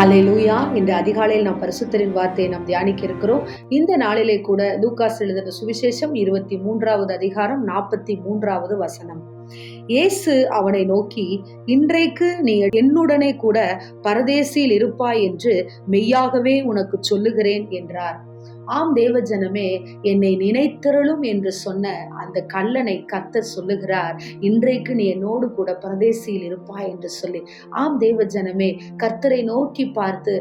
ஹல்லேலூயா. இன்று அதிகாலையில் நாம் பரிசுத்தரின் வார்த்தையை நாம் தியானிக்க இருக்கிறோம். இந்த நாளிலே கூட லூக்காஸ் எழுதின சுவிசேஷம் 23வது அதிகாரம் 43வது வசனம். இயேசு அவனை நோக்கி, இன்றைக்கு நீ என்னுடனே கூட பரதேசில் இருப்பாய் என்று மெய்யாகவே உனக்கு சொல்லுகிறேன் என்றார். ஆம் தேவ ஜனமே, என்னை நினைத்தருளும் என்று சொன்ன அந்த கல்லனை கர்த்தர் சொல்லுகிறார், இன்றைக்கு நீ என்னோடு கூட பரதேசியில் இருப்பாய் என்று சொல்லி. ஆம் தேவ ஜனமே, கர்த்தரை நோக்கி பார்த்து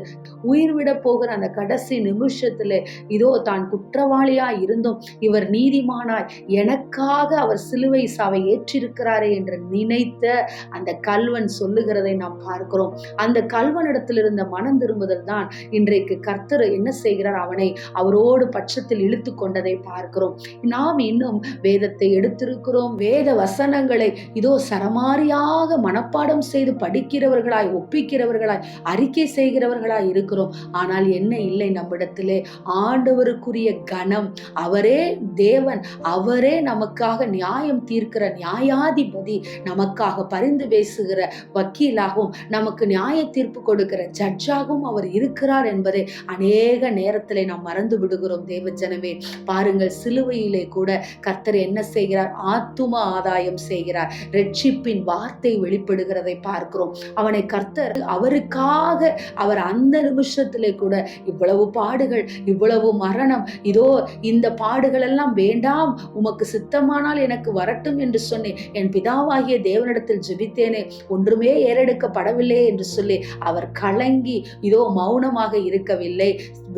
உயிர் விட போகிற அந்த கடைசி நிமிஷத்துல இதோ தான் குற்றவாளியாய் இருந்தும் இவர் நீதிமானாய் எனக்காக அவர் சிலுவை சாவை ஏற்றிருக்கிறாரே என்று நினைத்த அந்த கல்வன் சொல்லுகிறதை நாம் பார்க்கிறோம். அந்த கல்வனிடத்தில் இருந்த மனம் திரும்புதல் தான் இன்றைக்கு கர்த்தர் என்ன செய்கிறார், அவனை அவரோடு பட்சத்தில் இழுத்து கொண்டதை பார்க்கிறோம். நாம் இன்னும் வேதத்தை எடுத்திருக்கிறோம். வேத வசனங்களை இதோ சரமாரியாக மனப்பாடம் செய்து படிக்கிறவர்களாய், ஒப்பிக்கிறவர்களாய், அறிக்கை செய்கிறவர்களாய் இருக்கிறோம். ஆனால் என்ன இல்லை நம்மிடத்திலே? ஆண்டவருக்குரிய கனம், அவரே தேவன், அவரே நமக்காக நியாயம் தீர்க்கிற நியாயாதிபதி, நமக்காக பரிந்து பேசுகிற வக்கீலாகவும் நமக்கு நியாய தீர்ப்பு கொடுக்கிற ஜட்ஜாகவும் அவர் இருக்கிறார் என்பதை அநேக நேரத்திலே நாம் மறந்து விடுகிறோம். தேவ ஜனமே, பாருங்கள், சிலுவையிலே கூட கர்த்தர் என்ன செய்கிறார்? ஆத்தும ஆதாயம் செய்கிறார். ரட்சிப்பின் வார்த்தை வெளிப்படுகிறதை பார்க்கிறோம். அவனை கர்த்தர் அவருக்காக அவர் அந்த நிமிஷத்திலே கூட இவ்வளவு பாடுகள், இவ்வளவு மரணம், இதோ இந்த பாடுகள் எல்லாம் வேண்டாம், உமக்கு சித்தமானால் எனக்கு வரட்டும் என்று சொன்னேன், என் பிதாவாகிய தேவனிடத்தில் ஜெபித்தேனே, ஒன்றுமே ஏறெடுக்கப்படவில்லை என்று சொல்லி அவர் கலங்கி இதோ மௌனமாக இருக்கவில்லை.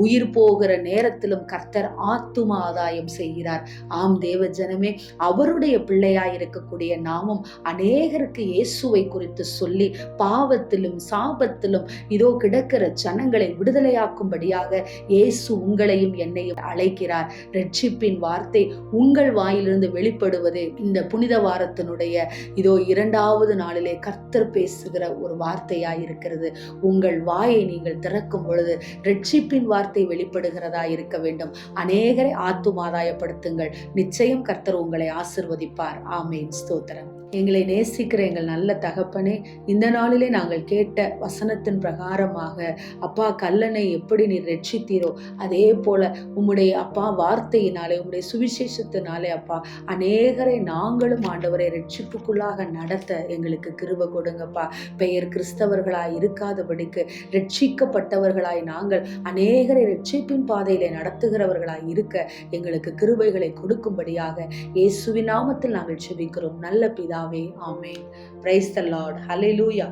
உயிர் போகிற நேரத்திலும் கர்த்தர் ஆத்தும ஆதாயம் செய்கிறார். ஆம் தேவ ஜனமே, அவருடைய பிள்ளையாய் இருக்கக்கூடிய நாமும் அநேகருக்கு இயேசுவை குறித்து சொல்லி பாவத்திலும் சாபத்திலும் இதோ கிடக்கிற ஜனங்களை விடுதலையாக்கும்படியாக இயேசு உங்களையும் என்னையும் அழைக்கிறார். ரட்சிப்பின் வார்த்தை உங்கள் வாயிலிருந்து வெளிப்படுவது இந்த புனித வாரத்தினுடைய இதோ 2வது நாளிலே கர்த்தர் பேசுகிற ஒரு வார்த்தையாய் இருக்கிறது. உங்கள் வாயை நீங்கள் திறக்கும் பொழுது ரட்சிப்பின் வார்த்தை வெளிப்படுகிறதா இருக்க வேண்டும். அநேகரை ஆத்துமாதாயப்படுத்துங்கள். நிச்சயம் கர்த்தர் உங்களை ஆசிர்வதிப்பார். ஆமேன். ஸ்தோத்திரம். எங்களை நேசிக்கிற எங்கள் நல்ல தகப்பனே, இந்த நாளிலே நாங்கள் கேட்ட வசனத்தின் பிரகாரமாக அப்பா, கல்லனை எப்படி நீர் ரட்சித்தீரோ அதே போல உம்முடைய அப்பா வார்த்தையினாலே, உம்முடைய சுவிசேஷத்தினாலே அப்பா அநேகரை நாங்களும் ஆண்டவரை ரட்சிப்புக்குள்ளாக நடத்த எங்களுக்கு கிருபை கொடுங்கப்பா. பெயர் கிறிஸ்தவர்களாய் இருக்காதபடிக்கு ரட்சிக்கப்பட்டவர்களாய் நாங்கள் அநேகரை ரட்சிப்பின் பாதையிலே நடத்துகிறவர்களாய் இருக்க எங்களுக்கு கிருபைகளை கொடுக்கும்படியாக இயேசுவின் நாமத்தில் நாங்கள் ஜெபிக்கிறோம் நல்ல பிதாவே. Amen. Praise the lord. Hallelujah.